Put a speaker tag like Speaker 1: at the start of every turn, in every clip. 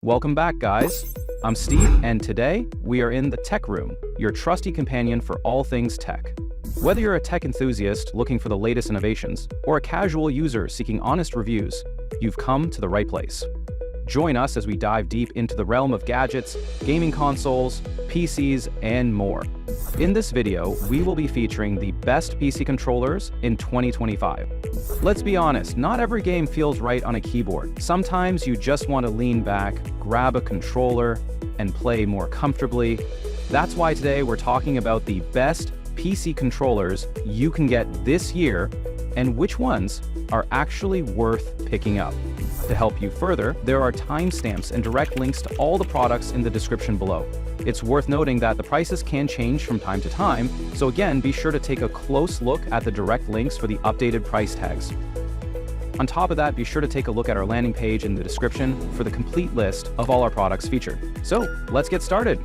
Speaker 1: Welcome back, guys. I'm Steve, and today we are in the Tech Room, your trusty companion for all things tech. Whether you're a tech enthusiast looking for the latest innovations, or a casual user seeking honest reviews, you've come to the right place. Join us as we dive deep into the realm of gadgets, gaming consoles, PCs, and more. In this video, we will be featuring the best PC controllers in 2025. Let's be honest, not every game feels right on a keyboard. Sometimes you just want to lean back, grab a controller, and play more comfortably. That's why today we're talking about the best PC controllers you can get this year and which ones are actually worth picking up. To help you further, there are timestamps and direct links to all the products in the description below. It's worth noting that the prices can change from time to time, so again, be sure to take a close look at the direct links for the updated price tags. On top of that, be sure to take a look at our landing page in the description for the complete list of all our products featured. So, let's get started.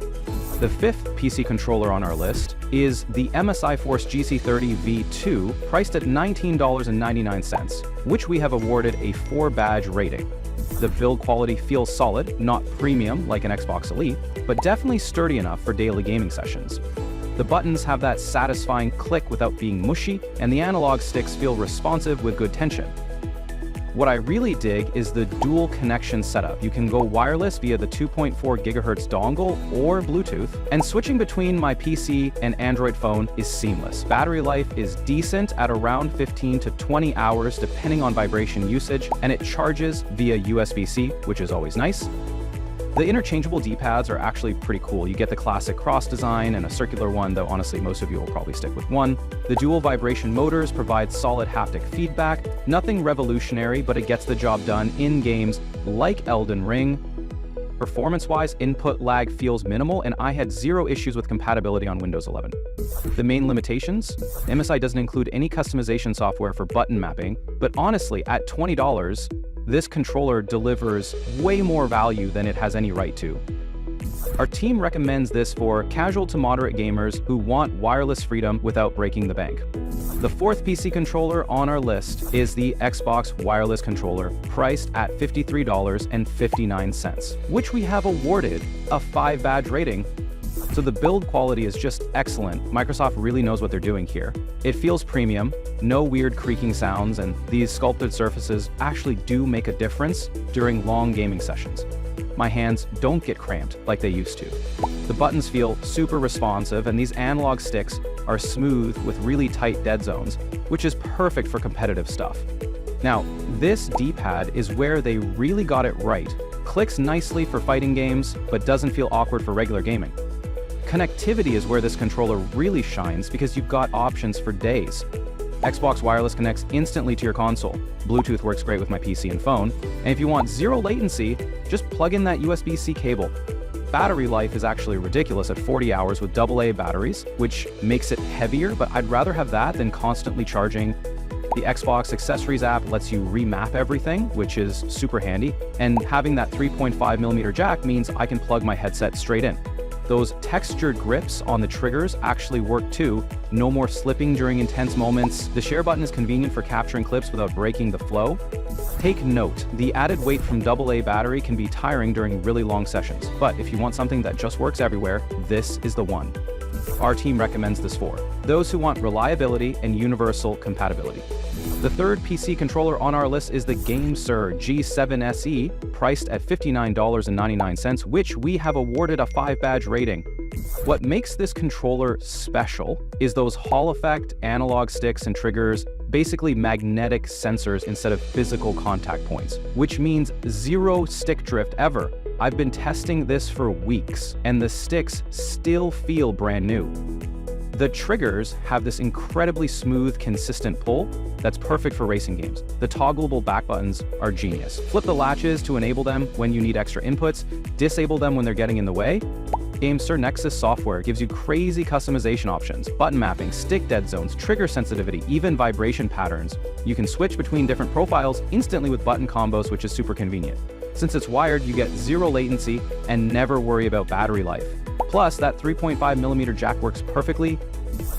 Speaker 1: The fifth PC controller on our list is the MSI Force GC30V2, priced at $19.99, which we have awarded a 4-badge rating. The build quality feels solid, not premium like an Xbox Elite, but definitely sturdy enough for daily gaming sessions. The buttons have that satisfying click without being mushy, and the analog sticks feel responsive with good tension. What I really dig is the dual connection setup. You can go wireless via the 2.4 GHz dongle or Bluetooth, and switching between my PC and Android phone is seamless. Battery life is decent at around 15 to 20 hours depending on vibration usage, and it charges via USB-C, which is always nice. The interchangeable D-pads are actually pretty cool. You get the classic cross design and a circular one, though honestly most of you will probably stick with one. The dual vibration motors provide solid haptic feedback. Nothing revolutionary, but it gets the job done in games like Elden Ring. Performance-wise, input lag feels minimal, and I had zero issues with compatibility on Windows 11. The main limitations? MSI doesn't include any customization software for button mapping, but honestly, at $20, this controller delivers way more value than it has any right to. Our team recommends this for casual to moderate gamers who want wireless freedom without breaking the bank. The fourth PC controller on our list is the Xbox wireless controller, priced at $53.59, which we have awarded a 5-badge rating. So the build quality is just excellent. Microsoft really knows what they're doing here. It feels premium, no weird creaking sounds, and these sculpted surfaces actually do make a difference during long gaming sessions. My hands don't get cramped like they used to. The buttons feel super responsive, and these analog sticks are smooth with really tight dead zones, which is perfect for competitive stuff. Now, this D-pad is where they really got it right. Clicks nicely for fighting games, but doesn't feel awkward for regular gaming. Connectivity is where this controller really shines because you've got options for days. Xbox Wireless connects instantly to your console. Bluetooth works great with my PC and phone. And if you want zero latency, just plug in that USB-C cable. Battery life is actually ridiculous at 40 hours with AA batteries, which makes it heavier, but I'd rather have that than constantly charging. The Xbox Accessories app lets you remap everything, which is super handy. And having that 3.5mm jack means I can plug my headset straight in. Those textured grips on the triggers actually work too. No more slipping during intense moments. The share button is convenient for capturing clips without breaking the flow. Take note, the added weight from AA battery can be tiring during really long sessions, but if you want something that just works everywhere, this is the one. Our team recommends this for those who want reliability and universal compatibility. The third PC controller on our list is the GameSir G7 SE, priced at $59.99, which we have awarded a 5-badge rating. What makes this controller special is those Hall effect analog sticks and triggers, basically magnetic sensors instead of physical contact points, which means zero stick drift ever. I've been testing this for weeks, and the sticks still feel brand new. The triggers have this incredibly smooth, consistent pull that's perfect for racing games. The toggleable back buttons are genius. Flip the latches to enable them when you need extra inputs, disable them when they're getting in the way. GameSir Nexus software gives you crazy customization options, button mapping, stick dead zones, trigger sensitivity, even vibration patterns. You can switch between different profiles instantly with button combos, which is super convenient. Since it's wired, you get zero latency and never worry about battery life. Plus, that 3.5mm jack works perfectly.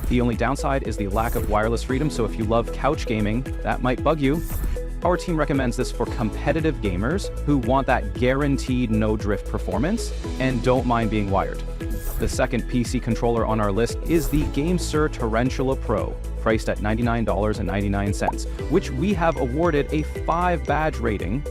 Speaker 1: The only downside is the lack of wireless freedom, so if you love couch gaming, that might bug you. Our team recommends this for competitive gamers who want that guaranteed no-drift performance and don't mind being wired. The second PC controller on our list is the GameSir Tarantula Pro, priced at $99.99, which we have awarded a 5-badge rating.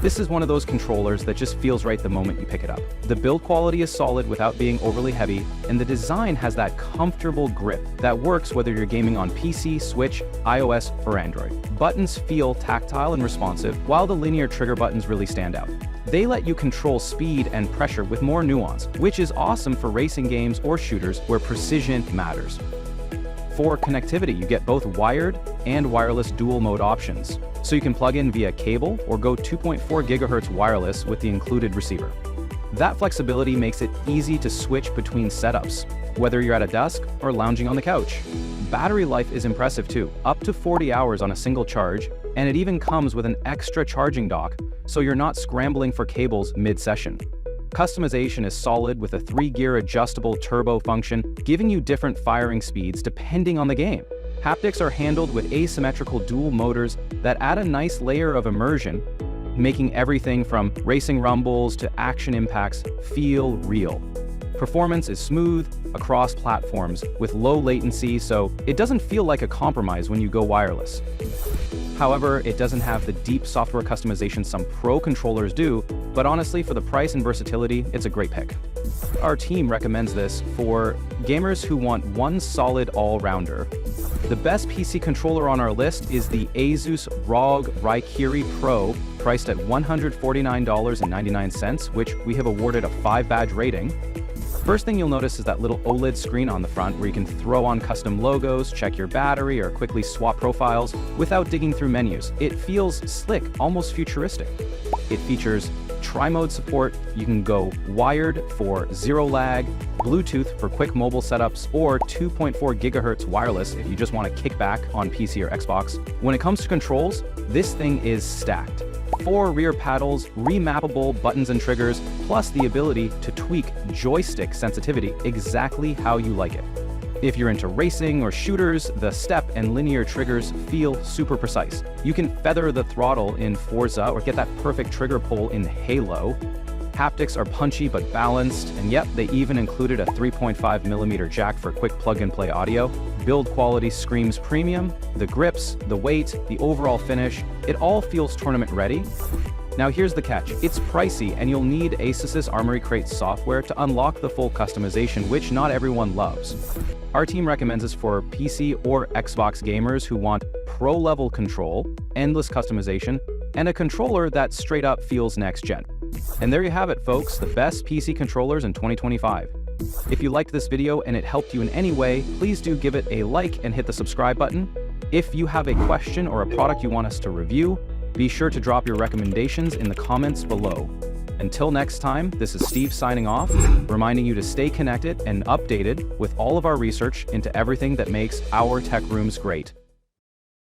Speaker 1: This is one of those controllers that just feels right the moment you pick it up. The build quality is solid without being overly heavy, and the design has that comfortable grip that works whether you're gaming on PC, Switch, iOS, or Android. Buttons feel tactile and responsive, while the linear trigger buttons really stand out. They let you control speed and pressure with more nuance, which is awesome for racing games or shooters where precision matters. For connectivity, you get both wired and wireless dual mode options, so you can plug in via cable or go 2.4 GHz wireless with the included receiver. That flexibility makes it easy to switch between setups, whether you're at a desk or lounging on the couch. Battery life is impressive too, up to 40 hours on a single charge, and it even comes with an extra charging dock, so you're not scrambling for cables mid-session. Customization is solid with a 3-gear adjustable turbo function, giving you different firing speeds depending on the game. Haptics are handled with asymmetrical dual motors that add a nice layer of immersion, making everything from racing rumbles to action impacts feel real. Performance is smooth across platforms with low latency, so it doesn't feel like a compromise when you go wireless. However, it doesn't have the deep software customization some Pro controllers do, but honestly, for the price and versatility, it's a great pick. Our team recommends this for gamers who want one solid all-rounder. The best PC controller on our list is the ASUS ROG Raikiri Pro, priced at $149.99, which we have awarded a 5-badge rating. First thing you'll notice is that little OLED screen on the front where you can throw on custom logos, check your battery, or quickly swap profiles without digging through menus. It feels slick, almost futuristic. It features tri-mode support. You can go wired for zero lag, Bluetooth for quick mobile setups, or 2.4 GHz wireless if you just want to kick back on PC or Xbox. When it comes to controls, this thing is stacked. 4 rear paddles, remappable buttons and triggers, plus the ability to tweak joystick sensitivity exactly how you like it. If you're into racing or shooters, the step and linear triggers feel super precise. You can feather the throttle in Forza or get that perfect trigger pull in Halo. Haptics are punchy but balanced, and yep, they even included a 3.5mm jack for quick plug-and-play audio. Build quality screams premium. The grips, the weight, the overall finish, it all feels tournament ready. Now here's the catch, it's pricey and you'll need ASUS's Armory Crate software to unlock the full customization, which not everyone loves. Our team recommends this for PC or Xbox gamers who want pro-level control, endless customization, and a controller that straight up feels next-gen. And there you have it, folks, the best PC controllers in 2025. If you liked this video and it helped you in any way, please do give it a like and hit the subscribe button. If you have a question or a product you want us to review, be sure to drop your recommendations in the comments below. Until next time, this is Steve signing off, reminding you to stay connected and updated with all of our research into everything that makes our tech rooms great.